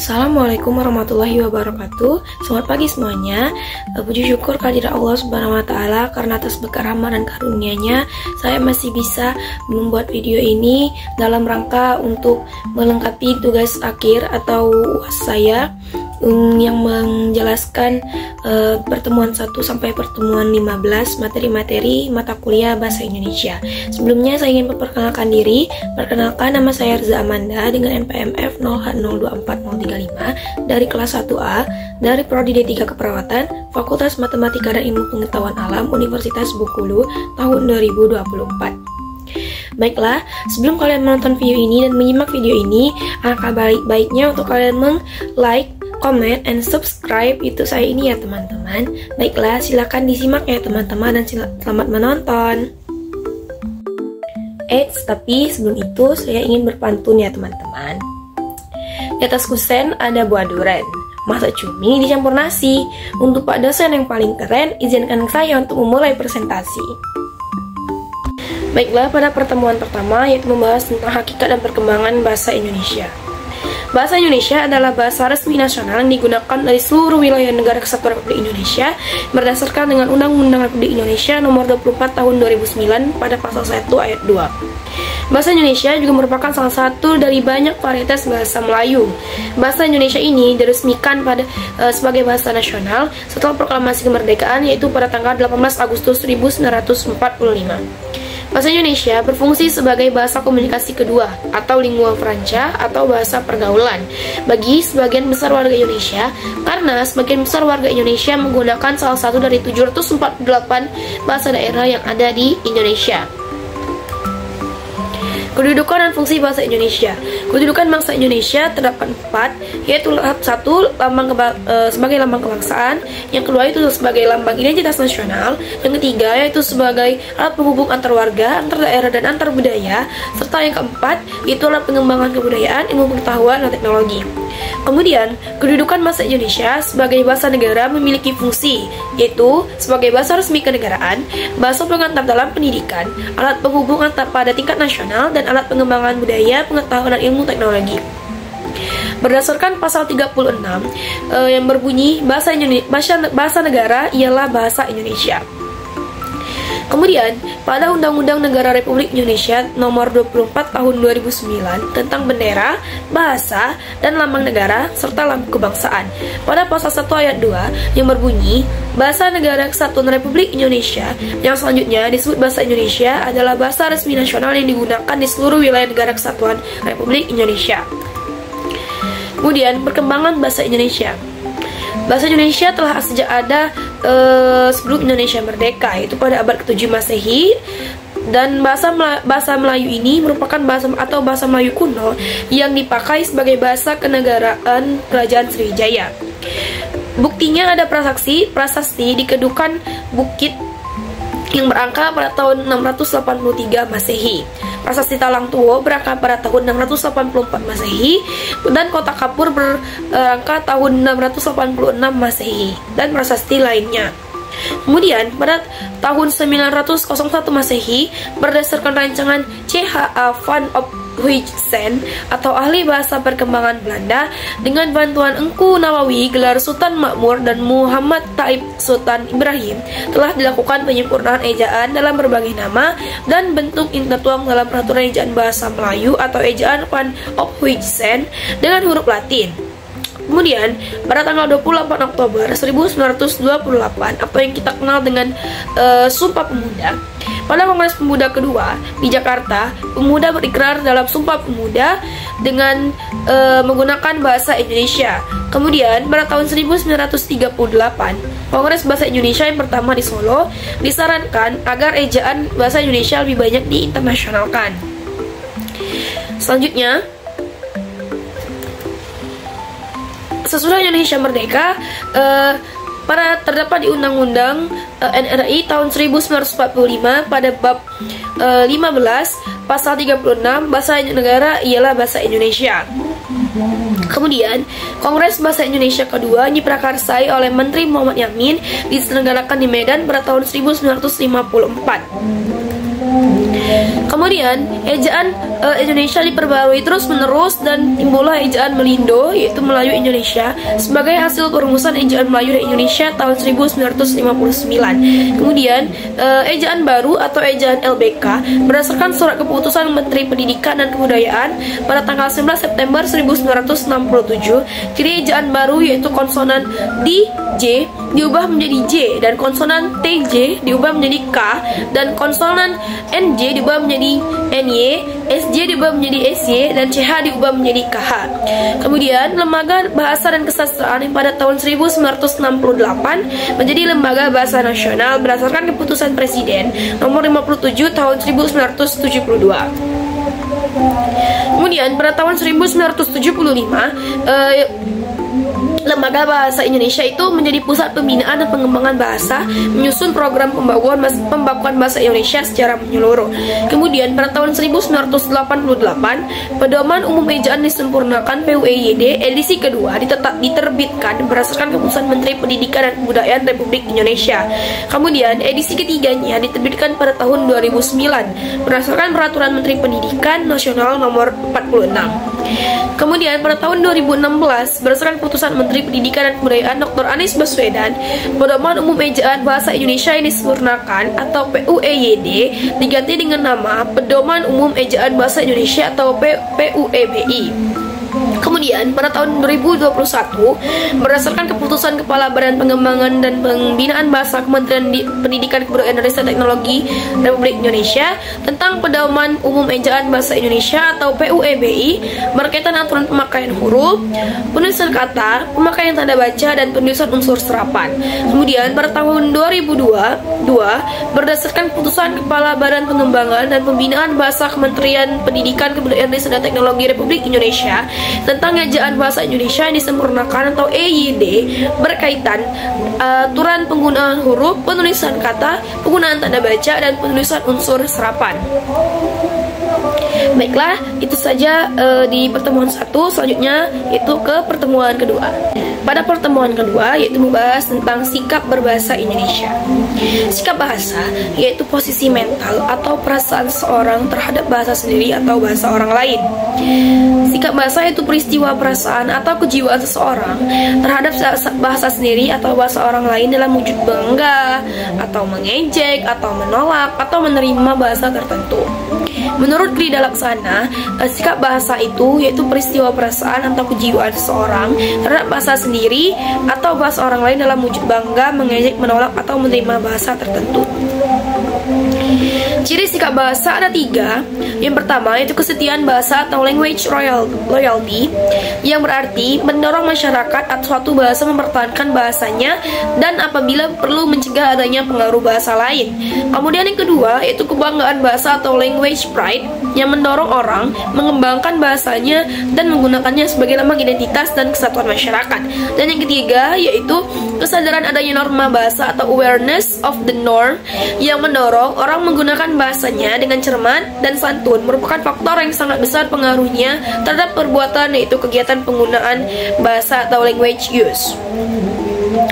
Assalamualaikum warahmatullahi wabarakatuh. Selamat pagi semuanya. Puji syukur kehadirat Allah Subhanahu wa taala karena atas berkah rahmat dan karunia-Nya saya masih bisa membuat video ini dalam rangka untuk melengkapi tugas akhir atau UAS saya yang menjelaskan pertemuan 1 sampai pertemuan 15 materi-materi mata kuliah Bahasa Indonesia. Sebelumnya saya ingin memperkenalkan diri. Perkenalkan, nama saya Rza Amanda dengan NPMF 0H024035 dari kelas 1A dari Prodi D3 Keperawatan, Fakultas Matematika dan Ilmu Pengetahuan Alam, Universitas Bengkulu tahun 2024. Baiklah, sebelum kalian menonton video ini dan menyimak video ini, alangkah baiknya untuk kalian like, comment, and subscribe YouTube saya ini ya teman-teman. Baiklah, silakan disimak ya teman-teman dan selamat menonton. Tapi sebelum itu saya ingin berpantun ya teman-teman. Di atas kusen ada buah duren, masak cumi dicampur nasi. Untuk Pak dosen yang paling keren, izinkan saya untuk memulai presentasi. Baiklah, pada pertemuan pertama yaitu membahas tentang hakikat dan perkembangan bahasa Indonesia. Bahasa Indonesia adalah bahasa resmi nasional yang digunakan dari seluruh wilayah negara kesatuan Republik Indonesia berdasarkan dengan Undang-Undang Republik Indonesia Nomor 24 Tahun 2009 pada pasal 1 ayat 2. Bahasa Indonesia juga merupakan salah satu dari banyak varietas bahasa Melayu. Bahasa Indonesia ini diresmikan sebagai bahasa nasional setelah proklamasi kemerdekaan, yaitu pada tanggal 18 Agustus 1945. Bahasa Indonesia berfungsi sebagai bahasa komunikasi kedua atau lingua franca atau bahasa pergaulan bagi sebagian besar warga Indonesia, karena sebagian besar warga Indonesia menggunakan salah satu dari 748 bahasa daerah yang ada di Indonesia. Kedudukan dan fungsi bahasa Indonesia. Kedudukan bangsa Indonesia terdapat 4, yaitu 1. Sebagai lambang kebangsaan. Yang kedua itu sebagai lambang identitas nasional. Yang ketiga yaitu sebagai alat penghubung antar warga, antar daerah, dan antar budaya. Serta yang keempat yaitu alat pengembangan kebudayaan, ilmu pengetahuan, dan teknologi. Kemudian, kedudukan bahasa Indonesia sebagai bahasa negara memiliki fungsi, yaitu sebagai bahasa resmi kenegaraan, bahasa pengantar dalam pendidikan, alat penghubung antar pada tingkat nasional, dan alat pengembangan budaya, pengetahuan, dan ilmu teknologi. Berdasarkan pasal 36 yang berbunyi bahasa negara ialah bahasa Indonesia. Kemudian, pada Undang-Undang Negara Republik Indonesia Nomor 24 Tahun 2009 tentang bendera, bahasa, dan lambang negara serta lambang kebangsaan, pada pasal 1 ayat 2 yang berbunyi Bahasa Negara Kesatuan Republik Indonesia, yang selanjutnya disebut bahasa Indonesia, adalah bahasa resmi nasional yang digunakan di seluruh wilayah negara Kesatuan Republik Indonesia. Kemudian, perkembangan bahasa Indonesia. Bahasa Indonesia telah sejak ada sebelum Indonesia merdeka, yaitu pada abad ke-7 Masehi, dan bahasa Melayu ini merupakan bahasa Melayu kuno yang dipakai sebagai bahasa kenegaraan Kerajaan Sriwijaya. Buktinya ada prasasti di Kedukan Bukit yang berangka pada tahun 683 Masehi. Prasasti Talang Tuo berangkat pada tahun 684 Masehi, dan Kota Kapur berangka tahun 686 Masehi, dan prasasti lainnya. Kemudian pada tahun 901 Masehi, berdasarkan rancangan C.H.A. van Ophuijsen atau ahli bahasa perkembangan Belanda, dengan bantuan Engku Nawawi, gelar Sultan Makmur, dan Muhammad Taib Sultan Ibrahim, telah dilakukan penyempurnaan ejaan dalam berbagai nama dan bentuk yang tertuang dalam peraturan ejaan bahasa Melayu atau ejaan van Ophuijsen dengan huruf Latin. Kemudian, pada tanggal 28 Oktober 1928 atau yang kita kenal dengan Sumpah Pemuda, pada Kongres Pemuda kedua di Jakarta, pemuda berikrar dalam Sumpah Pemuda dengan menggunakan bahasa Indonesia. Kemudian, pada tahun 1938, Kongres Bahasa Indonesia yang pertama di Solo disarankan agar ejaan bahasa Indonesia lebih banyak diinternasionalkan. Selanjutnya, sesudah Indonesia merdeka, terdapat di Undang-Undang NRI tahun 1945 pada bab 15 pasal 36, bahasa negara ialah bahasa Indonesia. Kemudian, Kongres Bahasa Indonesia kedua diprakarsai oleh Menteri Muhammad Yamin, diselenggarakan di Medan pada tahun 1954. Kemudian ejaan Indonesia diperbarui terus-menerus dan timbullah ejaan Melindo, yaitu Melayu Indonesia, sebagai hasil perumusan ejaan Melayu dan Indonesia tahun 1959. Kemudian ejaan baru atau ejaan LBK berdasarkan surat keputusan Menteri Pendidikan dan Kebudayaan pada tanggal 19 September 1967. Jadi ejaan baru yaitu konsonan DJ diubah menjadi J, dan konsonan TJ diubah menjadi K, dan konsonan NJ diubah menjadi NY, SJ diubah menjadi SY, dan CH diubah menjadi KH. Kemudian Lembaga Bahasa dan Kesastraan yang pada tahun 1968 menjadi Lembaga Bahasa Nasional berdasarkan keputusan Presiden nomor 57 tahun 1972. Kemudian pada tahun 1975 Lembaga Bahasa Indonesia itu menjadi pusat pembinaan dan pengembangan bahasa, menyusun program pembakuan bahasa Indonesia secara menyeluruh. Kemudian pada tahun 1988 Pedoman Umum Ejaan disempurnakan PUEYD edisi kedua diterbitkan berdasarkan keputusan Menteri Pendidikan dan Kebudayaan Republik Indonesia. Kemudian edisi ketiganya diterbitkan pada tahun 2009 berdasarkan Peraturan Menteri Pendidikan Nasional nomor 46. Kemudian pada tahun 2016 berdasarkan keputusan Menteri Pendidikan dan Kebudayaan Dr. Anies Baswedan, Pedoman Umum Ejaan Bahasa Indonesia yang disempurnakan atau PUEYD diganti dengan nama Pedoman Umum Ejaan Bahasa Indonesia atau PUEBI. Kemudian pada tahun 2021 berdasarkan keputusan Kepala Badan Pengembangan dan Pembinaan Bahasa Kementerian Pendidikan Kebudayaan dan Riset Teknologi Republik Indonesia tentang Pedoman Umum Ejaan Bahasa Indonesia atau PUEBI berkaitan aturan pemakaian huruf, penulisan kata, pemakaian tanda baca, dan penulisan unsur serapan. Kemudian pada tahun 2022 berdasarkan keputusan Kepala Badan Pengembangan dan Pembinaan Bahasa Kementerian Pendidikan Kebudayaan dan Riset Teknologi Republik Indonesia tentang Ejaan Bahasa Indonesia yang disempurnakan atau EYD berkaitan aturan penggunaan huruf, penulisan kata, penggunaan tanda baca, dan penulisan unsur serapan. Baiklah, itu saja di pertemuan 1. Selanjutnya yaitu ke pertemuan kedua. Pada pertemuan kedua yaitu membahas tentang sikap berbahasa Indonesia. Sikap bahasa yaitu posisi mental atau perasaan seseorang terhadap bahasa sendiri atau bahasa orang lain. Sikap bahasa yaitu peristiwa perasaan atau kejiwaan seseorang terhadap bahasa sendiri atau bahasa orang lain dalam wujud bangga atau mengejek atau menolak atau menerima bahasa tertentu. Menurut Krida Laksana, sikap bahasa itu yaitu peristiwa perasaan atau kejiwaan seseorang terhadap bahasa sendiri atau bahasa orang lain dalam wujud bangga, mengejek, menolak, atau menerima bahasa tertentu. Ciri sikap bahasa ada 3. Yang pertama yaitu kesetiaan bahasa atau language loyalty, yang berarti mendorong masyarakat atau suatu bahasa mempertahankan bahasanya dan apabila perlu mencegah adanya pengaruh bahasa lain. Kemudian yang kedua yaitu kebanggaan bahasa atau language pride, yang mendorong orang mengembangkan bahasanya dan menggunakannya sebagai lambang identitas dan kesatuan masyarakat. Dan yang ketiga yaitu kesadaran adanya norma bahasa atau awareness of the norm, yang mendorong orang menggunakan bahasanya dengan cermat dan santun, merupakan faktor yang sangat besar pengaruhnya terhadap perbuatan yaitu kegiatan penggunaan bahasa atau language use.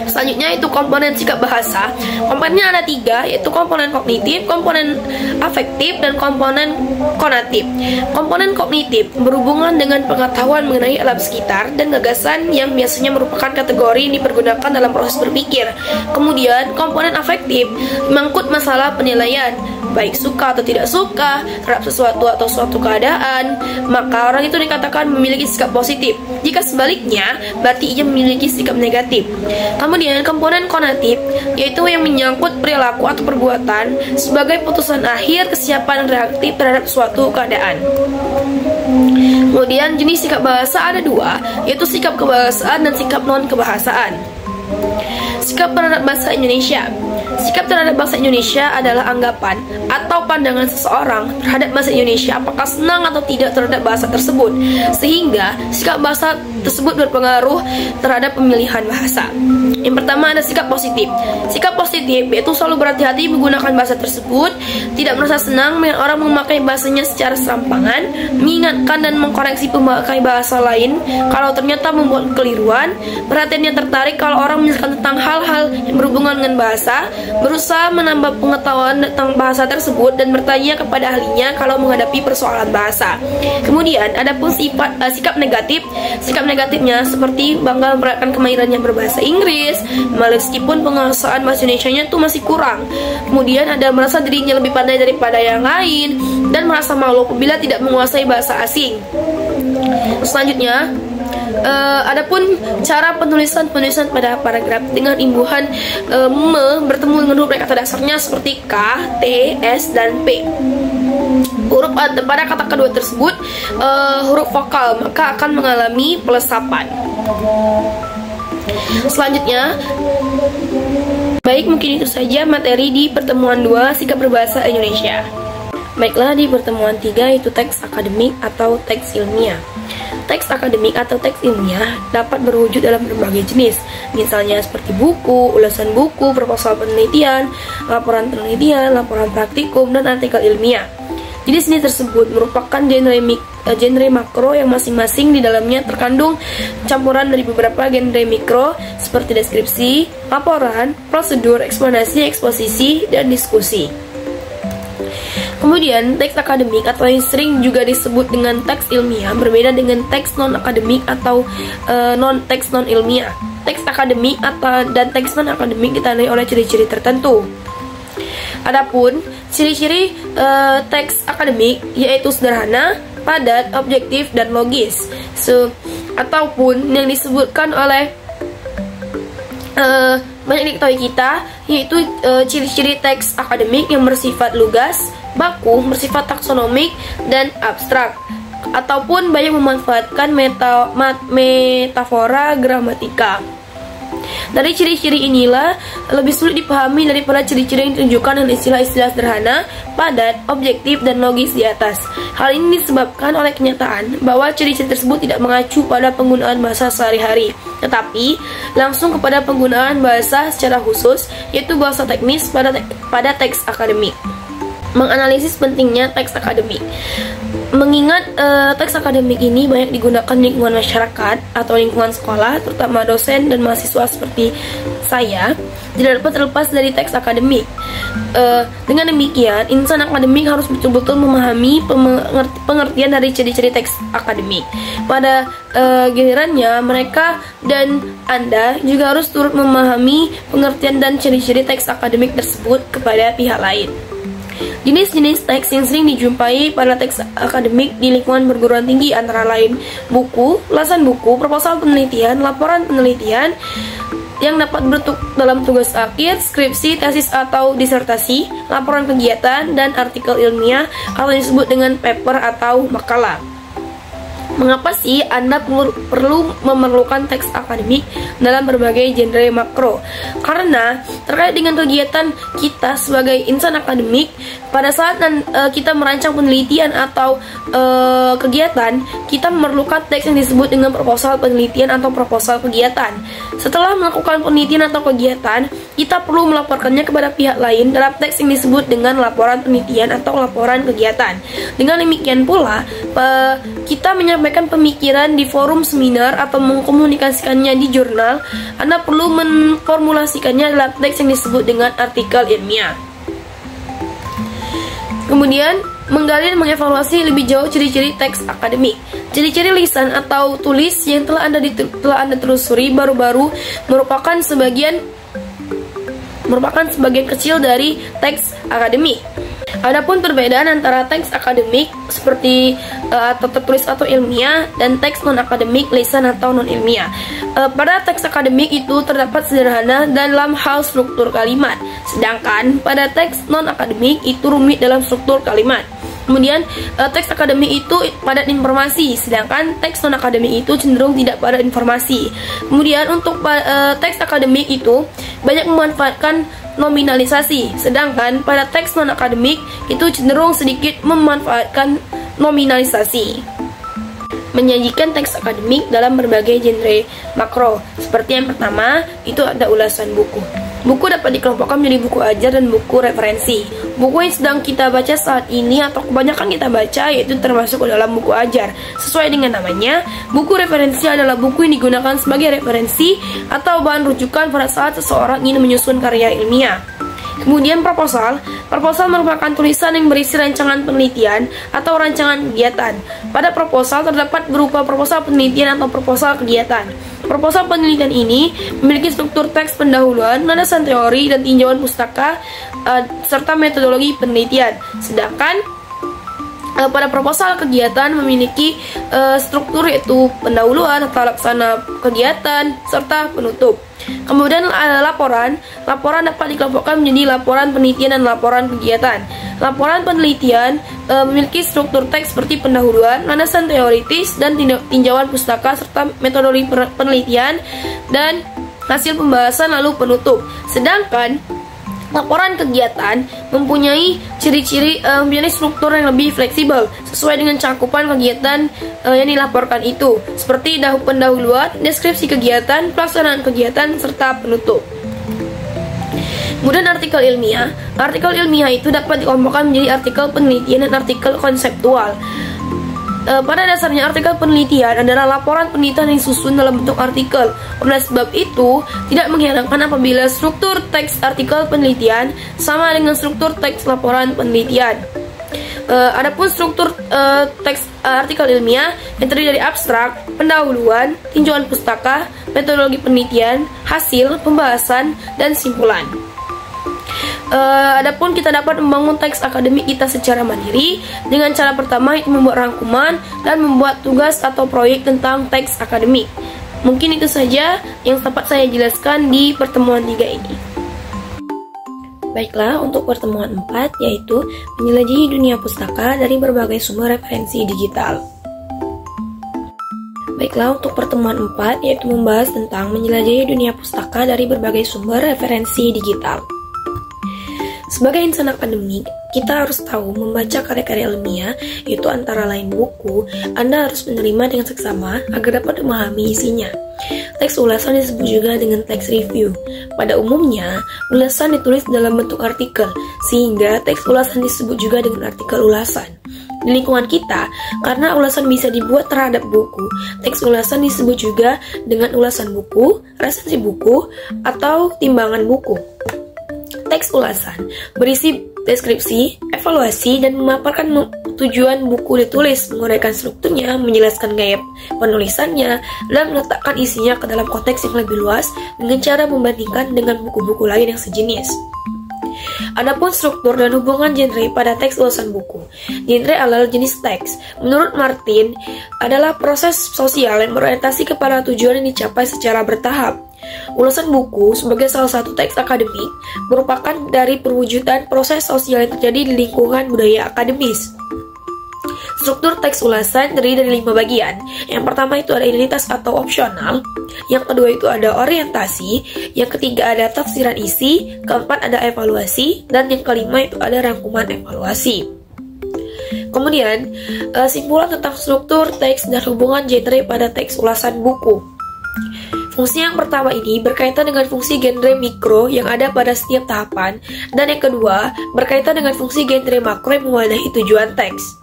Selanjutnya itu komponen sikap bahasa. Komponennya ada 3, yaitu komponen kognitif, komponen afektif, dan komponen konatif. Komponen kognitif berhubungan dengan pengetahuan mengenai alam sekitar dan gagasan yang biasanya merupakan kategori yang dipergunakan dalam proses berpikir. Kemudian komponen afektif mengangkut masalah penilaian, baik suka atau tidak suka terhadap sesuatu atau suatu keadaan, maka orang itu dikatakan memiliki sikap positif. Jika sebaliknya, berarti ia memiliki sikap negatif. Kemudian komponen konatif yaitu yang menyangkut perilaku atau perbuatan sebagai putusan akhir kesiapan reaktif terhadap suatu keadaan. Kemudian jenis sikap bahasa ada 2, yaitu sikap kebahasaan dan sikap non-kebahasaan. Sikap terhadap bahasa Indonesia. Sikap terhadap bahasa Indonesia adalah anggapan atau pandangan seseorang terhadap bahasa Indonesia apakah senang atau tidak terhadap bahasa tersebut, sehingga sikap bahasa tersebut berpengaruh terhadap pemilihan bahasa. Yang pertama ada sikap positif. Sikap positif yaitu selalu berhati-hati menggunakan bahasa tersebut, tidak merasa senang melihat orang memakai bahasanya secara serampangan, mengingatkan dan mengkoreksi pemakai bahasa lain kalau ternyata membuat kekeliruan, perhatiannya tertarik kalau orang menjelaskan tentang hal hal-hal yang berhubungan dengan bahasa, berusaha menambah pengetahuan tentang bahasa tersebut, dan bertanya kepada ahlinya kalau menghadapi persoalan bahasa. Kemudian, ada pun sikap negatif. Sikap negatifnya seperti bangga memperlihatkan kemahirannya berbahasa Inggris, meskipun penguasaan bahasa Indonesianya tuh masih kurang. Kemudian ada merasa dirinya lebih pandai daripada yang lain, dan merasa malu apabila tidak menguasai bahasa asing. Selanjutnya, adapun cara penulisan pada paragraf dengan imbuhan bertemu dengan huruf kata dasarnya seperti K, T, S, dan P. Huruf pada kata kedua tersebut huruf vokal, maka akan mengalami pelesapan. Selanjutnya, baik, mungkin itu saja materi di pertemuan 2 sikap berbahasa Indonesia. Baiklah, di pertemuan 3 yaitu teks akademik atau teks ilmiah. Teks akademik atau teks ilmiah dapat berwujud dalam berbagai jenis, misalnya seperti buku, ulasan buku, proposal penelitian, laporan penelitian, laporan praktikum, dan artikel ilmiah. Jenis-jenis tersebut merupakan genre makro yang masing-masing di dalamnya terkandung campuran dari beberapa genre mikro seperti deskripsi, laporan, prosedur, eksplanasi, eksposisi, dan diskusi. Kemudian, teks akademik atau yang sering juga disebut dengan teks ilmiah berbeda dengan teks non-akademik atau non-teks non-ilmiah. Teks akademik dan teks non-akademik ditandai oleh ciri-ciri tertentu. Adapun ciri-ciri teks akademik yaitu sederhana, padat, objektif, dan logis. Ataupun yang disebutkan oleh banyak diketahui kita, yaitu ciri-ciri teks akademik yang bersifat lugas, baku, bersifat taksonomik, dan abstrak, ataupun banyak memanfaatkan metafora gramatika. Dari ciri-ciri inilah lebih sulit dipahami daripada ciri-ciri yang ditunjukkan dengan istilah-istilah sederhana, padat, objektif, dan logis di atas. Hal ini disebabkan oleh kenyataan bahwa ciri-ciri tersebut tidak mengacu pada penggunaan bahasa sehari-hari, tetapi langsung kepada penggunaan bahasa secara khusus, yaitu bahasa teknis pada teks akademik. Menganalisis pentingnya teks akademik. Mengingat teks akademik ini banyak digunakan di lingkungan masyarakat atau lingkungan sekolah, terutama dosen dan mahasiswa seperti saya, tidak dapat terlepas dari teks akademik. Dengan demikian, insan akademik harus betul-betul memahami pengertian dari ciri-ciri teks akademik. Pada gilirannya, mereka dan Anda juga harus turut memahami pengertian dan ciri-ciri teks akademik tersebut kepada pihak lain. Jenis-jenis teks yang sering dijumpai pada teks akademik di lingkungan perguruan tinggi antara lain buku, ulasan buku, proposal penelitian, laporan penelitian yang dapat berbentuk dalam tugas akhir, skripsi, tesis atau disertasi, laporan kegiatan, dan artikel ilmiah atau disebut dengan paper atau makalah. Mengapa sih Anda perlu memerlukan teks akademik dalam berbagai genre makro? Karena terkait dengan kegiatan kita sebagai insan akademik, pada saat kita merancang penelitian atau kegiatan, kita memerlukan teks yang disebut dengan proposal penelitian atau proposal kegiatan. Setelah melakukan penelitian atau kegiatan, kita perlu melaporkannya kepada pihak lain dalam teks yang disebut dengan laporan penelitian atau laporan kegiatan. Dengan demikian pula, kita menyampaikan pemikiran di forum seminar atau mengkomunikasikannya di jurnal, Anda perlu memformulasikannya dalam teks yang disebut dengan artikel ilmiah. Kemudian, menggali dan mengevaluasi lebih jauh ciri-ciri teks akademik. Ciri-ciri lisan atau tulis yang telah Anda telusuri baru-baru merupakan sebagian kecil dari teks akademik. Adapun perbedaan antara teks akademik seperti atau tertulis atau ilmiah dan teks non-akademik, lisan atau non-ilmiah. Pada teks akademik itu terdapat sederhana dalam hal struktur kalimat, sedangkan pada teks non-akademik itu rumit dalam struktur kalimat. Kemudian teks akademik itu padat informasi, sedangkan teks non-akademik itu cenderung tidak padat informasi. Kemudian untuk teks akademik itu banyak memanfaatkan nominalisasi, sedangkan pada teks non-akademik itu cenderung sedikit memanfaatkan nominalisasi. Menyajikan teks akademik dalam berbagai genre makro. Seperti yang pertama, itu ada ulasan buku. Buku dapat dikelompokkan menjadi buku ajar dan buku referensi. Buku yang sedang kita baca saat ini atau kebanyakan kita baca yaitu termasuk ke dalam buku ajar. Sesuai dengan namanya, buku referensi adalah buku yang digunakan sebagai referensi atau bahan rujukan pada saat seseorang ingin menyusun karya ilmiah. Kemudian proposal. Proposal merupakan tulisan yang berisi rancangan penelitian atau rancangan kegiatan. Pada proposal terdapat berupa proposal penelitian atau proposal kegiatan. Proposal penelitian ini memiliki struktur teks pendahuluan, landasan teori, dan tinjauan pustaka serta metodologi penelitian. Sedangkan pada proposal kegiatan memiliki struktur yaitu pendahuluan, tata laksana kegiatan, serta penutup. Kemudian laporan. Laporan dapat dikelompokkan menjadi laporan penelitian dan laporan kegiatan. Laporan penelitian memiliki struktur teks seperti pendahuluan, landasan teoritis, dan tinjauan pustaka serta metodologi penelitian dan hasil pembahasan lalu penutup. Sedangkan laporan kegiatan mempunyai ciri-ciri mempunyai struktur yang lebih fleksibel sesuai dengan cakupan kegiatan yang dilaporkan itu, seperti pendahuluan, deskripsi kegiatan, pelaksanaan kegiatan, serta penutup. Kemudian artikel ilmiah. Artikel ilmiah itu dapat dikelompokkan menjadi artikel penelitian dan artikel konseptual. Pada dasarnya artikel penelitian adalah laporan penelitian yang disusun dalam bentuk artikel. Oleh sebab itu, tidak mengherankan apabila struktur teks artikel penelitian sama dengan struktur teks laporan penelitian. Adapun struktur teks artikel ilmiah yang terdiri dari abstrak, pendahuluan, tinjauan pustaka, metodologi penelitian, hasil, pembahasan, dan simpulan. Adapun kita dapat membangun teks akademik kita secara mandiri dengan cara pertama yaitu membuat rangkuman dan membuat tugas atau proyek tentang teks akademik. Mungkin itu saja yang dapat saya jelaskan di pertemuan 3 ini. Baiklah, untuk pertemuan 4 yaitu menjelajahi dunia pustaka dari berbagai sumber referensi digital. Baiklah, untuk pertemuan 4 yaitu membahas tentang menjelajahi dunia pustaka dari berbagai sumber referensi digital. Sebagai insan akademik, kita harus tahu membaca karya-karya ilmiah, yaitu antara lain buku, Anda harus menerima dengan seksama agar dapat memahami isinya. Teks ulasan disebut juga dengan teks review. Pada umumnya, ulasan ditulis dalam bentuk artikel, sehingga teks ulasan disebut juga dengan artikel ulasan. Di lingkungan kita, karena ulasan bisa dibuat terhadap buku, teks ulasan disebut juga dengan ulasan buku, resensi buku, atau timbangan buku. Teks ulasan berisi deskripsi, evaluasi, dan memaparkan tujuan buku ditulis, menguraikan strukturnya, menjelaskan gaya penulisannya, dan meletakkan isinya ke dalam konteks yang lebih luas dengan cara membandingkan dengan buku-buku lain yang sejenis. Adapun struktur dan hubungan genre pada teks ulasan buku. Genre adalah jenis teks. Menurut Martin, adalah proses sosial yang berorientasi kepada tujuan yang dicapai secara bertahap. Ulasan buku sebagai salah satu teks akademik merupakan dari perwujudan proses sosial yang terjadi di lingkungan budaya akademis. Struktur teks ulasan terdiri dari 5 bagian. Yang pertama itu ada identitas atau opsional, yang kedua itu ada orientasi, yang ketiga ada tafsiran isi, keempat ada evaluasi, dan yang kelima itu ada rangkuman evaluasi. Kemudian, simpulan tentang struktur teks dan hubungan genre pada teks ulasan buku. Fungsi yang pertama ini berkaitan dengan fungsi genre mikro yang ada pada setiap tahapan, dan yang kedua berkaitan dengan fungsi genre makro yang mewadahi tujuan teks.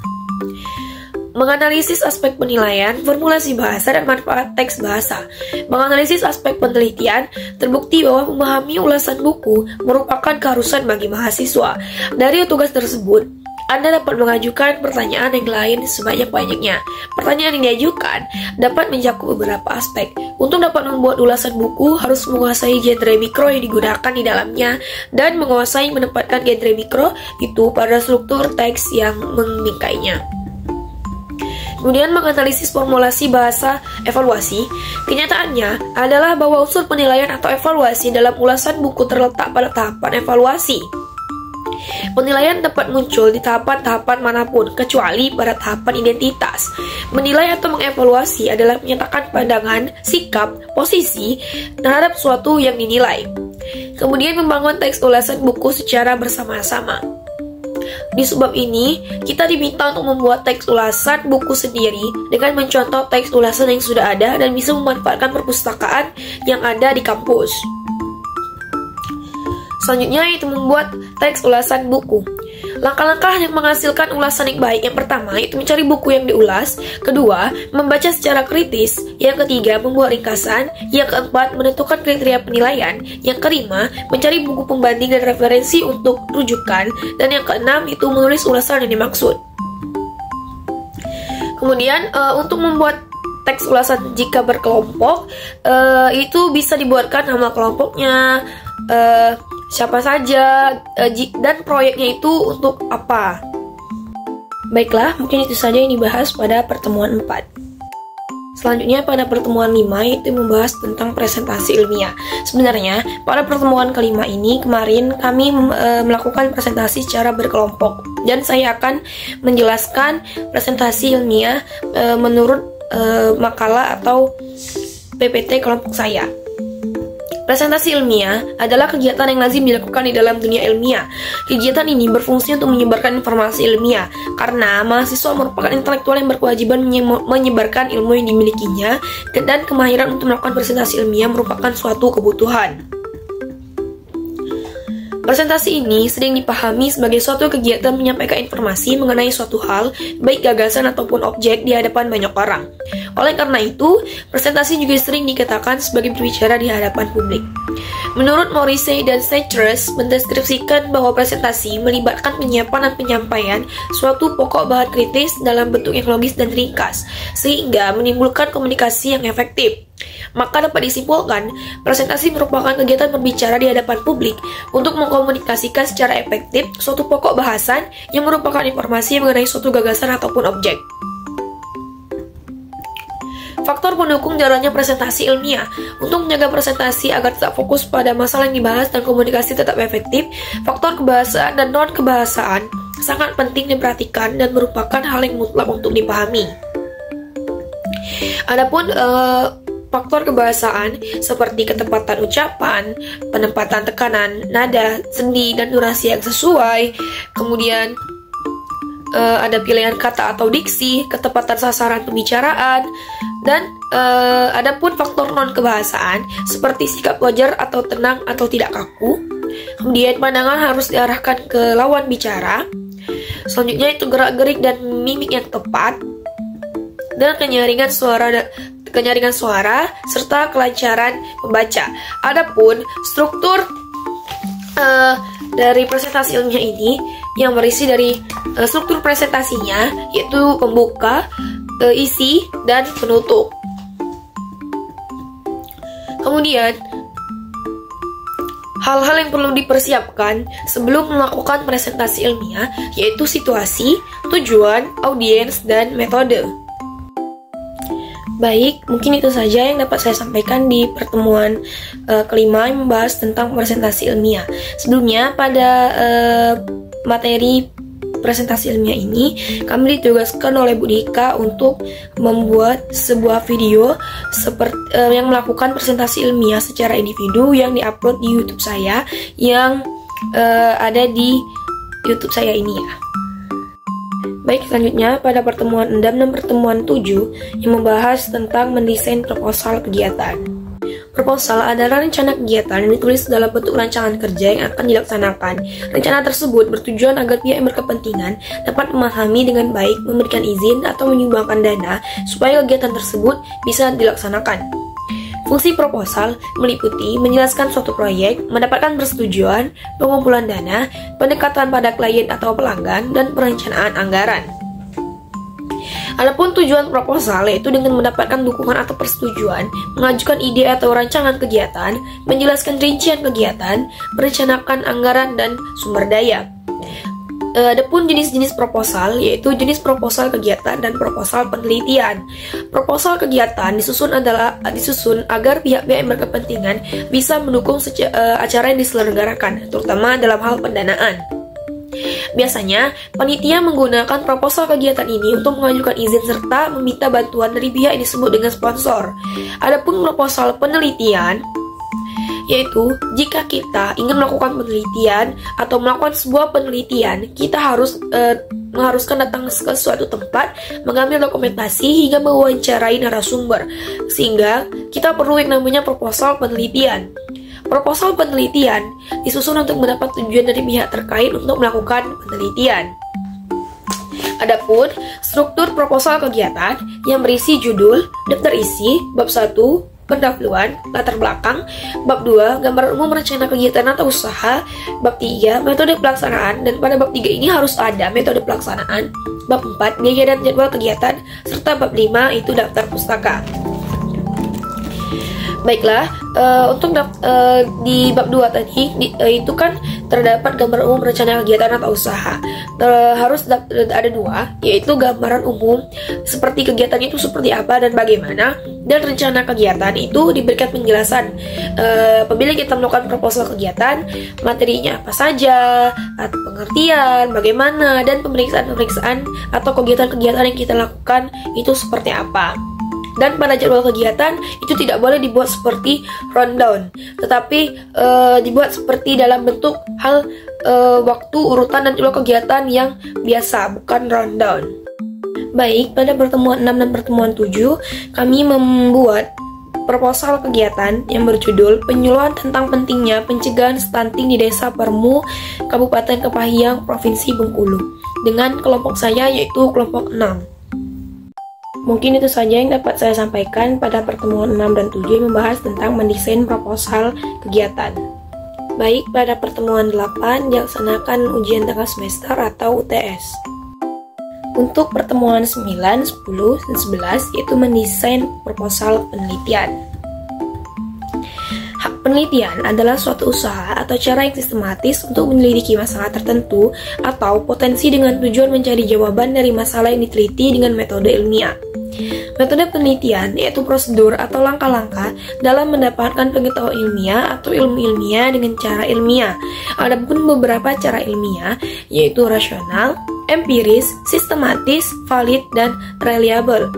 Menganalisis aspek penilaian, formulasi bahasa, dan manfaat teks bahasa. Menganalisis aspek penelitian, terbukti bahwa memahami ulasan buku merupakan keharusan bagi mahasiswa. Dari tugas tersebut, Anda dapat mengajukan pertanyaan yang lain sebanyak-banyaknya. Pertanyaan yang diajukan dapat mencakup beberapa aspek. Untuk dapat membuat ulasan buku, harus menguasai genre mikro yang digunakan di dalamnya, dan menguasai menempatkan genre mikro itu pada struktur teks yang membingkainya. Kemudian menganalisis formulasi bahasa evaluasi. Kenyataannya adalah bahwa unsur penilaian atau evaluasi dalam ulasan buku terletak pada tahapan evaluasi. Penilaian dapat muncul di tahapan-tahapan manapun, kecuali pada tahapan identitas. Menilai atau mengevaluasi adalah menyatakan pandangan, sikap, posisi terhadap suatu yang dinilai. Kemudian membangun teks ulasan buku secara bersama-sama. Di sebab ini, kita diminta untuk membuat teks ulasan buku sendiri dengan mencontoh teks ulasan yang sudah ada dan bisa memanfaatkan perpustakaan yang ada di kampus. Selanjutnya yaitu membuat teks ulasan buku. Langkah-langkah yang menghasilkan ulasan yang baik, yang pertama yaitu mencari buku yang diulas, kedua membaca secara kritis, yang ketiga membuat ringkasan, yang keempat menentukan kriteria penilaian, yang kelima mencari buku pembanding dan referensi untuk rujukan, dan yang keenam itu menulis ulasan yang dimaksud. Kemudian untuk membuat teks ulasan jika berkelompok, itu bisa dibuatkan nama kelompoknya, siapa saja, dan proyeknya itu untuk apa. Baiklah, mungkin itu saja yang dibahas pada pertemuan 4. Selanjutnya pada pertemuan 5 yaitu membahas tentang presentasi ilmiah. Sebenarnya pada pertemuan kelima ini kemarin kami melakukan presentasi secara berkelompok, dan saya akan menjelaskan presentasi ilmiah menurut makalah atau PPT kelompok saya. Presentasi ilmiah adalah kegiatan yang lazim dilakukan di dalam dunia ilmiah. Kegiatan ini berfungsi untuk menyebarkan informasi ilmiah, karena mahasiswa merupakan intelektual yang berkewajiban menyebarkan ilmu yang dimilikinya, dan kemahiran untuk melakukan presentasi ilmiah merupakan suatu kebutuhan. Presentasi ini sering dipahami sebagai suatu kegiatan menyampaikan informasi mengenai suatu hal, baik gagasan ataupun objek di hadapan banyak orang. Oleh karena itu, presentasi juga sering dikatakan sebagai berbicara di hadapan publik. Menurut Morrissey dan Seitz mendeskripsikan bahwa presentasi melibatkan penyiapan dan penyampaian suatu pokok bahan kritis dalam bentuk yang logis dan ringkas, sehingga menimbulkan komunikasi yang efektif. Maka dapat disimpulkan, presentasi merupakan kegiatan berbicara di hadapan publik untuk mengkomunikasikan secara efektif suatu pokok bahasan yang merupakan informasi mengenai suatu gagasan ataupun objek. Faktor pendukung jalannya presentasi ilmiah. Untuk menjaga presentasi agar tetap fokus pada masalah yang dibahas dan komunikasi tetap efektif, faktor kebahasaan dan non-kebahasaan sangat penting diperhatikan dan merupakan hal yang mutlak untuk dipahami. Adapun faktor kebahasaan seperti ketepatan ucapan, penempatan tekanan, nada, sendi, dan durasi yang sesuai, kemudian ada pilihan kata atau diksi, ketepatan sasaran pembicaraan, dan adapun faktor non-kebahasaan seperti sikap wajar atau tenang atau tidak kaku. Kemudian pandangan harus diarahkan ke lawan bicara. Selanjutnya itu gerak-gerik dan mimik yang tepat, dan kenyaringan suara serta kelancaran membaca. Adapun struktur dari presentasi ilmiah ini yang berisi dari struktur presentasinya yaitu pembuka, isi, dan penutup. Kemudian hal-hal yang perlu dipersiapkan sebelum melakukan presentasi ilmiah yaitu situasi, tujuan, audiens, dan metode. Baik, mungkin itu saja yang dapat saya sampaikan di pertemuan kelima yang membahas tentang presentasi ilmiah. Sebelumnya, pada materi presentasi ilmiah ini, kami ditugaskan oleh Bu Dika untuk membuat sebuah video yang melakukan presentasi ilmiah secara individu yang diupload di YouTube saya, yang ada di YouTube saya ini ya. Baik, selanjutnya pada pertemuan 6 dan pertemuan 7 yang membahas tentang mendesain proposal kegiatan. Proposal adalah rencana kegiatan yang ditulis dalam bentuk rancangan kerja yang akan dilaksanakan. Rencana tersebut bertujuan agar pihak yang berkepentingan dapat memahami dengan baik, memberikan izin atau menyumbangkan dana supaya kegiatan tersebut bisa dilaksanakan. Fungsi proposal meliputi menjelaskan suatu proyek, mendapatkan persetujuan, pengumpulan dana, pendekatan pada klien atau pelanggan, dan perencanaan anggaran. Adapun tujuan proposal yaitu dengan mendapatkan dukungan atau persetujuan, mengajukan ide atau rancangan kegiatan, menjelaskan rincian kegiatan, merencanakan anggaran dan sumber daya. Adapun jenis-jenis proposal yaitu jenis proposal kegiatan dan proposal penelitian. Proposal kegiatan disusun agar pihak-pihak yang berkepentingan bisa mendukung acara yang diselenggarakan, terutama dalam hal pendanaan. Biasanya, panitia menggunakan proposal kegiatan ini untuk mengajukan izin serta meminta bantuan dari pihak yang disebut dengan sponsor. Adapun proposal penelitian yaitu jika kita ingin melakukan penelitian atau melakukan sebuah penelitian, kita harus mengharuskan datang ke suatu tempat, mengambil dokumentasi hingga mewawancarai narasumber, sehingga kita perlu yang namanya proposal penelitian. Proposal penelitian disusun untuk mendapat tujuan dari pihak terkait untuk melakukan penelitian. Adapun struktur proposal kegiatan yang berisi judul, daftar isi, bab 1, pendahuluan, latar belakang, bab 2, gambaran umum rencana kegiatan atau usaha, bab 3, metode pelaksanaan, dan pada bab 3 ini harus ada metode pelaksanaan, bab 4, biaya dan jadwal kegiatan, serta bab 5 itu daftar pustaka. Baiklah, untuk di bab 2 tadi itu kan terdapat gambaran umum rencana kegiatan atau usaha. Harus ada 2, yaitu gambaran umum seperti kegiatan itu seperti apa dan bagaimana, dan rencana kegiatan itu diberikan penjelasan apabila kita melakukan proposal kegiatan, materinya apa saja, atau pengertian, bagaimana, dan pemeriksaan-pemeriksaan atau kegiatan-kegiatan yang kita lakukan itu seperti apa. Dan pada jadwal kegiatan itu tidak boleh dibuat seperti rundown, tetapi dibuat seperti dalam bentuk hal waktu, urutan, dan jadwal kegiatan yang biasa, bukan rundown. Baik, pada pertemuan 6 dan pertemuan 7 kami membuat proposal kegiatan yang berjudul Penyuluhan tentang pentingnya pencegahan stunting di Desa Permu, Kabupaten Kepahyang, Provinsi Bengkulu, dengan kelompok saya yaitu kelompok 6. Mungkin itu saja yang dapat saya sampaikan pada pertemuan 6 dan 7 yang membahas tentang mendesain proposal kegiatan. Baik, pada pertemuan 8 dilaksanakan ujian tengah semester atau UTS. Untuk pertemuan 9, 10, dan 11 yaitu mendesain proposal penelitian. Penelitian adalah suatu usaha atau cara yang sistematis untuk menyelidiki masalah tertentu atau potensi dengan tujuan mencari jawaban dari masalah yang diteliti dengan metode ilmiah. Metode penelitian yaitu prosedur atau langkah-langkah dalam mendapatkan pengetahuan ilmiah atau ilmu ilmiah dengan cara ilmiah. Adapun beberapa cara ilmiah yaitu rasional, empiris, sistematis, valid, dan reliable.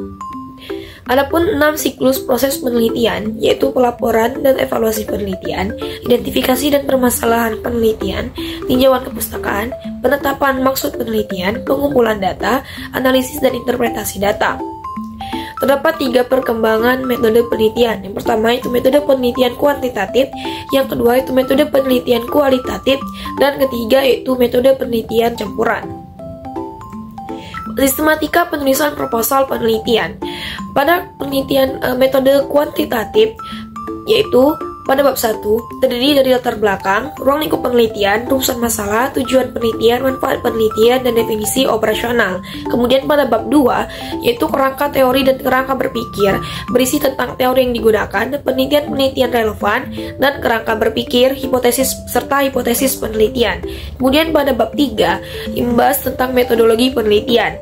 Adapun 6 siklus proses penelitian yaitu pelaporan dan evaluasi penelitian, identifikasi dan permasalahan penelitian, tinjauan kepustakaan, penetapan maksud penelitian, pengumpulan data, analisis dan interpretasi data. Terdapat 3 perkembangan metode penelitian. Yang pertama itu metode penelitian kuantitatif, yang kedua itu metode penelitian kualitatif, dan ketiga yaitu metode penelitian campuran. Sistematika penulisan proposal penelitian. Pada penelitian metode kuantitatif yaitu pada bab 1 terdiri dari latar belakang, ruang lingkup penelitian, rumusan masalah, tujuan penelitian, manfaat penelitian, dan definisi operasional. Kemudian pada bab 2 yaitu kerangka teori dan kerangka berpikir, berisi tentang teori yang digunakan, penelitian-penelitian relevan, dan kerangka berpikir, hipotesis serta hipotesis penelitian. Kemudian pada bab 3 membahas tentang metodologi penelitian,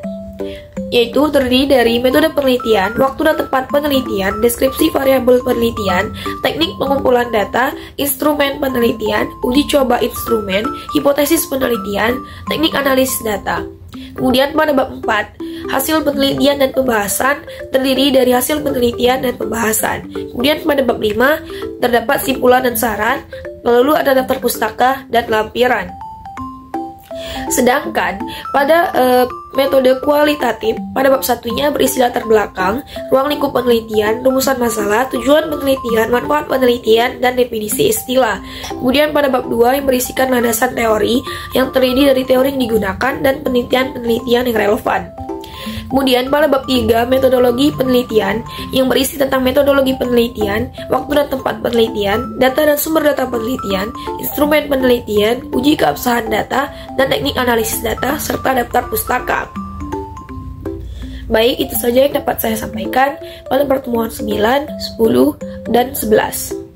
yaitu terdiri dari metode penelitian, waktu dan tempat penelitian, deskripsi variabel penelitian, teknik pengumpulan data, instrumen penelitian, uji coba instrumen, hipotesis penelitian, teknik analisis data. Kemudian pada bab 4, hasil penelitian dan pembahasan terdiri dari hasil penelitian dan pembahasan. Kemudian pada bab 5 terdapat simpulan dan saran, lalu ada daftar pustaka dan lampiran. Sedangkan pada metode kualitatif pada bab 1-nya berisi latar belakang, ruang lingkup penelitian, rumusan masalah, tujuan penelitian, manfaat penelitian, dan definisi istilah. Kemudian pada bab 2 yang berisikan landasan teori yang terdiri dari teori yang digunakan dan penelitian-penelitian yang relevan. Kemudian pada bab 3 metodologi penelitian yang berisi tentang metodologi penelitian, waktu dan tempat penelitian, data dan sumber data penelitian, instrumen penelitian, uji keabsahan data, dan teknik analisis data, serta daftar pustaka. Baik, itu saja yang dapat saya sampaikan pada pertemuan 9, 10, dan 11.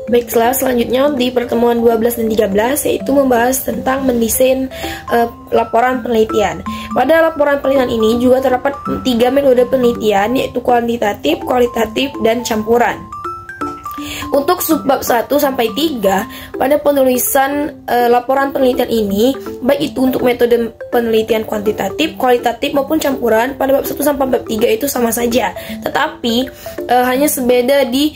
Baiklah, selanjutnya di pertemuan 12 dan 13 yaitu membahas tentang mendesain laporan penelitian. Pada laporan penelitian ini juga terdapat 3 metode penelitian yaitu kuantitatif, kualitatif, dan campuran. Untuk subbab 1 sampai 3 pada penulisan laporan penelitian ini, baik itu untuk metode penelitian kuantitatif, kualitatif maupun campuran, pada bab 1 sampai bab 3 itu sama saja. Tetapi hanya sebeda di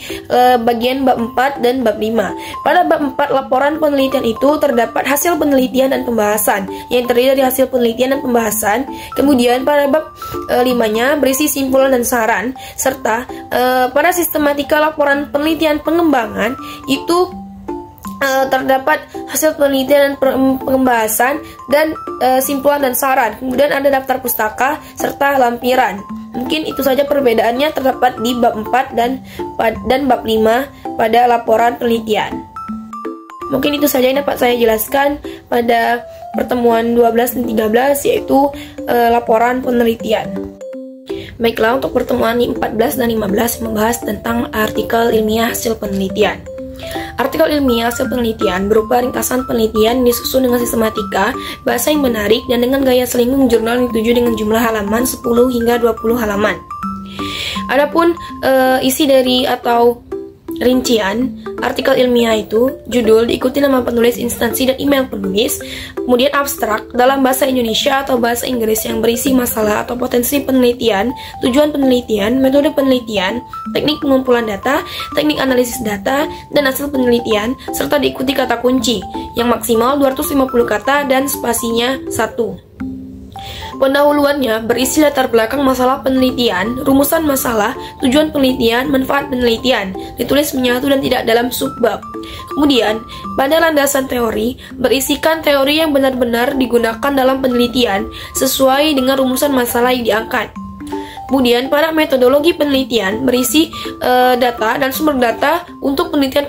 bagian bab 4 dan bab 5. Pada bab 4 laporan penelitian itu terdapat hasil penelitian dan pembahasan yang terdiri dari hasil penelitian dan pembahasan. Kemudian pada bab 5-nya berisi simpulan dan saran, serta pada sistematika laporan penelitian pengembangan itu terdapat hasil penelitian dan pembahasan dan simpulan dan saran. Kemudian ada daftar pustaka serta lampiran. Mungkin itu saja perbedaannya terdapat di bab 4 dan bab 5 pada laporan penelitian. Mungkin itu saja yang dapat saya jelaskan pada pertemuan 12 dan 13, yaitu laporan penelitian. Baiklah, untuk pertemuan 14 dan 15 membahas tentang artikel ilmiah hasil penelitian. Artikel ilmiah hasil penelitian berupa ringkasan penelitian yang disusun dengan sistematika, bahasa yang menarik, dan dengan gaya selingkuh jurnal yang dituju dengan jumlah halaman 10 hingga 20 halaman. Adapun isi dari atau rincian artikel ilmiah itu, judul, diikuti nama penulis, instansi, dan email penulis, kemudian abstrak dalam bahasa Indonesia atau bahasa Inggris yang berisi masalah atau potensi penelitian, tujuan penelitian, metode penelitian, teknik pengumpulan data, teknik analisis data, dan hasil penelitian, serta diikuti kata kunci yang maksimal 250 kata dan spasinya 1. Pendahuluannya berisi latar belakang masalah penelitian, rumusan masalah, tujuan penelitian, manfaat penelitian, ditulis menyatu dan tidak dalam subbab. Kemudian, pada landasan teori, berisikan teori yang benar-benar digunakan dalam penelitian sesuai dengan rumusan masalah yang diangkat. Kemudian, pada metodologi penelitian berisi data dan sumber data untuk penelitian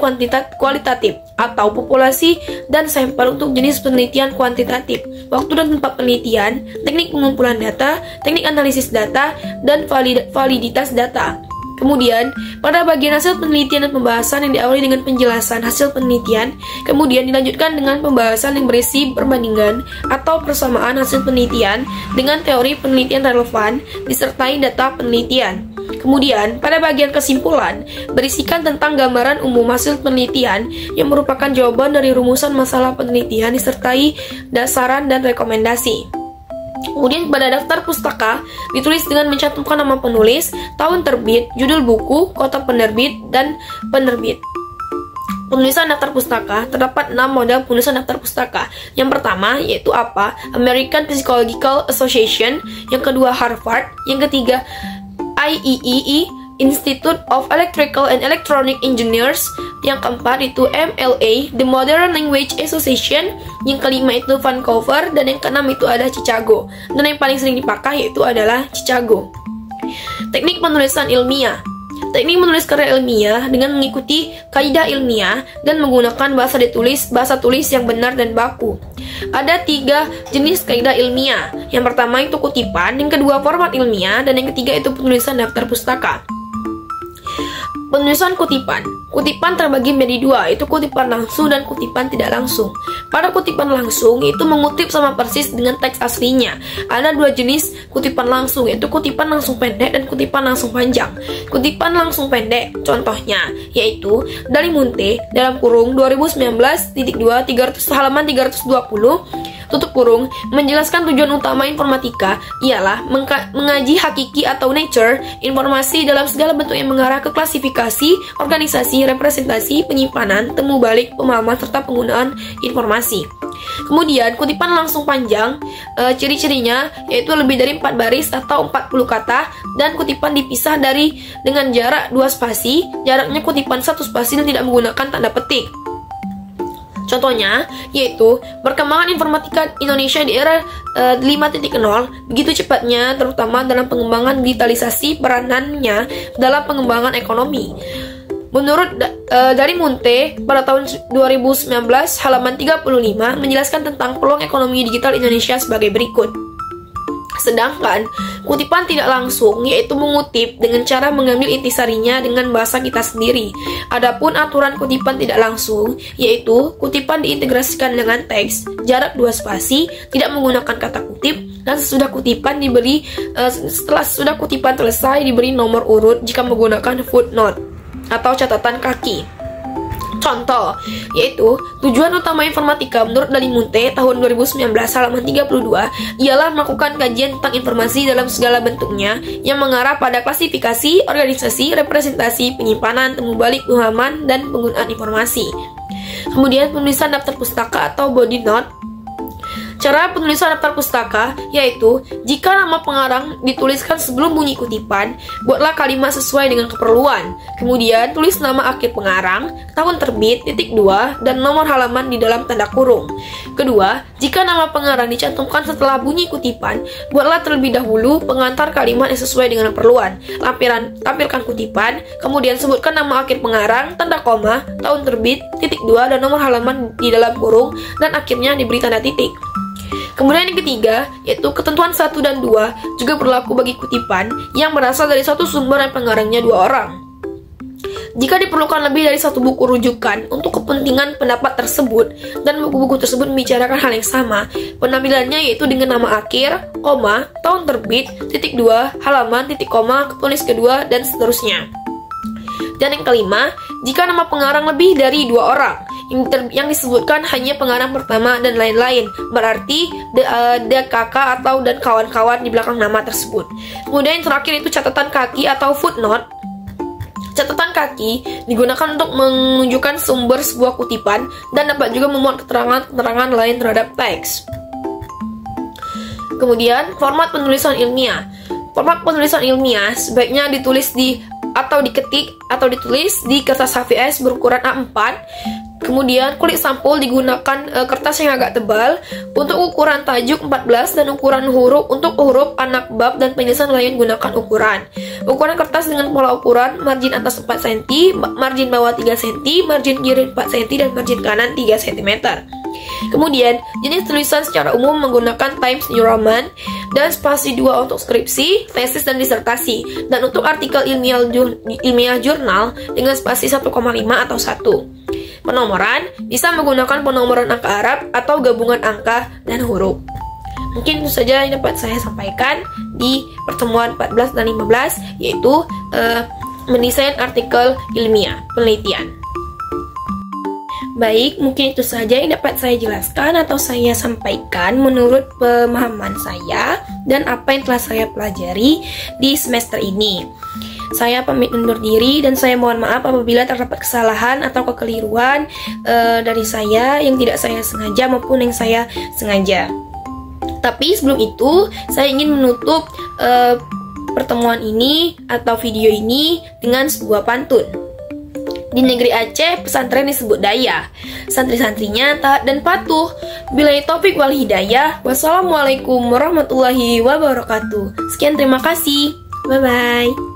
kualitatif atau populasi dan sampel untuk jenis penelitian kuantitatif, waktu dan tempat penelitian, teknik pengumpulan data, teknik analisis data, dan validitas data. Kemudian, pada bagian hasil penelitian dan pembahasan yang diawali dengan penjelasan hasil penelitian, kemudian dilanjutkan dengan pembahasan yang berisi perbandingan atau persamaan hasil penelitian dengan teori penelitian relevan disertai data penelitian. Kemudian, pada bagian kesimpulan, berisikan tentang gambaran umum hasil penelitian yang merupakan jawaban dari rumusan masalah penelitian disertai dasaran dan rekomendasi. Kemudian pada daftar pustaka ditulis dengan mencantumkan nama penulis, tahun terbit, judul buku, kota penerbit, dan penerbit. Penulisan daftar pustaka, terdapat 6 model penulisan daftar pustaka. Yang pertama yaitu apa? American Psychological Association. Yang kedua Harvard. Yang ketiga IEEE, Institute of Electrical and Electronic Engineers. Yang keempat itu MLA, The Modern Language Association. Yang kelima itu Vancouver. Dan yang keenam itu ada Chicago. Dan yang paling sering dipakai itu adalah Chicago. Teknik penulisan ilmiah. Teknik menulis karya ilmiah dengan mengikuti kaidah ilmiah dan menggunakan bahasa tulis yang benar dan baku. Ada 3 jenis kaidah ilmiah. Yang pertama itu kutipan, yang kedua format ilmiah, dan yang ketiga itu penulisan daftar pustaka. Penulisan kutipan. Kutipan terbagi menjadi 2, itu kutipan langsung dan kutipan tidak langsung. Pada kutipan langsung, itu mengutip sama persis dengan teks aslinya. Ada 2 jenis kutipan langsung, yaitu kutipan langsung pendek dan kutipan langsung panjang. Kutipan langsung pendek, contohnya, yaitu dari Munte, dalam kurung 2019.2, halaman 320, tutup kurung, menjelaskan tujuan utama informatika ialah mengaji hakiki atau nature, informasi dalam segala bentuk yang mengarah ke klasifikasi, organisasi, representasi, penyimpanan, temu balik, pemahaman, serta penggunaan informasi. Kemudian, kutipan langsung panjang, ciri-cirinya yaitu lebih dari 4 baris atau 40 kata, dan kutipan dipisah dengan jarak 2 spasi, jaraknya kutipan 1 spasi dan tidak menggunakan tanda petik. Contohnya, yaitu perkembangan informatika Indonesia di era 5.0 begitu cepatnya, terutama dalam pengembangan digitalisasi peranannya dalam pengembangan ekonomi. Menurut dari Munte pada tahun 2019 halaman 35 menjelaskan tentang peluang ekonomi digital Indonesia sebagai berikut. Sedangkan kutipan tidak langsung yaitu mengutip dengan cara mengambil intisarinya dengan bahasa kita sendiri. Adapun aturan kutipan tidak langsung yaitu kutipan diintegrasikan dengan teks, jarak 2 spasi, tidak menggunakan kata kutip, dan setelah sesudah kutipan selesai diberi nomor urut jika menggunakan footnote atau catatan kaki. Contoh, yaitu tujuan utama informatika menurut Dali Munte tahun 2019 halaman 32 ialah melakukan kajian tentang informasi dalam segala bentuknya yang mengarah pada klasifikasi, organisasi, representasi, penyimpanan, temu balik, pemahaman, dan penggunaan informasi. Kemudian penulisan daftar pustaka atau body note. Cara penulisan daftar pustaka yaitu, jika nama pengarang dituliskan sebelum bunyi kutipan, buatlah kalimat sesuai dengan keperluan. Kemudian tulis nama akhir pengarang, tahun terbit, titik 2, dan nomor halaman di dalam tanda kurung. Kedua, jika nama pengarang dicantumkan setelah bunyi kutipan, buatlah terlebih dahulu pengantar kalimat yang sesuai dengan keperluan. Tampilkan kutipan, kemudian sebutkan nama akhir pengarang, tanda koma, tahun terbit, titik 2, dan nomor halaman di dalam kurung, dan akhirnya diberi tanda titik. Kemudian yang ketiga, yaitu ketentuan 1 dan 2 juga berlaku bagi kutipan yang berasal dari satu sumber dan pengarangnya 2 orang. Jika diperlukan lebih dari satu buku rujukan untuk kepentingan pendapat tersebut, dan buku-buku tersebut membicarakan hal yang sama, penampilannya yaitu dengan nama akhir, koma, tahun terbit, titik 2, halaman, titik koma, penulis kedua, dan seterusnya. Dan yang kelima, jika nama pengarang lebih dari 2 orang, yang disebutkan hanya pengarang pertama dan lain-lain, berarti DKK atau dan kawan-kawan di belakang nama tersebut. Kemudian yang terakhir itu catatan kaki atau footnote. Catatan kaki digunakan untuk menunjukkan sumber sebuah kutipan dan dapat juga memuat keterangan-keterangan lain terhadap teks. Kemudian, format penulisan ilmiah. Format penulisan ilmiah sebaiknya ditulis diketik atau ditulis di kertas HVS berukuran A4. Kemudian kulit sampul digunakan kertas yang agak tebal. Untuk ukuran tajuk 14 dan ukuran huruf untuk huruf anak bab dan penulisan lain gunakan ukuran. Ukuran kertas dengan pola ukuran margin atas 4 cm, margin bawah 3 cm, margin kiri 4 cm, dan margin kanan 3 cm. Kemudian, jenis tulisan secara umum menggunakan Times New Roman dan spasi 2 untuk skripsi, tesis, dan disertasi. Dan untuk artikel ilmiah jurnal dengan spasi 1,5 atau 1. Penomoran bisa menggunakan penomoran angka Arab atau gabungan angka dan huruf. Mungkin itu saja yang dapat saya sampaikan di pertemuan 14 dan 15, yaitu mendesain artikel ilmiah, penelitian. Baik, mungkin itu saja yang dapat saya jelaskan atau saya sampaikan menurut pemahaman saya dan apa yang telah saya pelajari di semester ini. Saya pamit undur diri dan saya mohon maaf apabila terdapat kesalahan atau kekeliruan dari saya yang tidak saya sengaja maupun yang saya sengaja. Tapi sebelum itu, saya ingin menutup pertemuan ini atau video ini dengan sebuah pantun. Di negeri Aceh, pesantren disebut daya. Santri-santrinya taat dan patuh. Billahi taufik wal hidayah. Wassalamualaikum warahmatullahi wabarakatuh. Sekian, terima kasih. Bye-bye.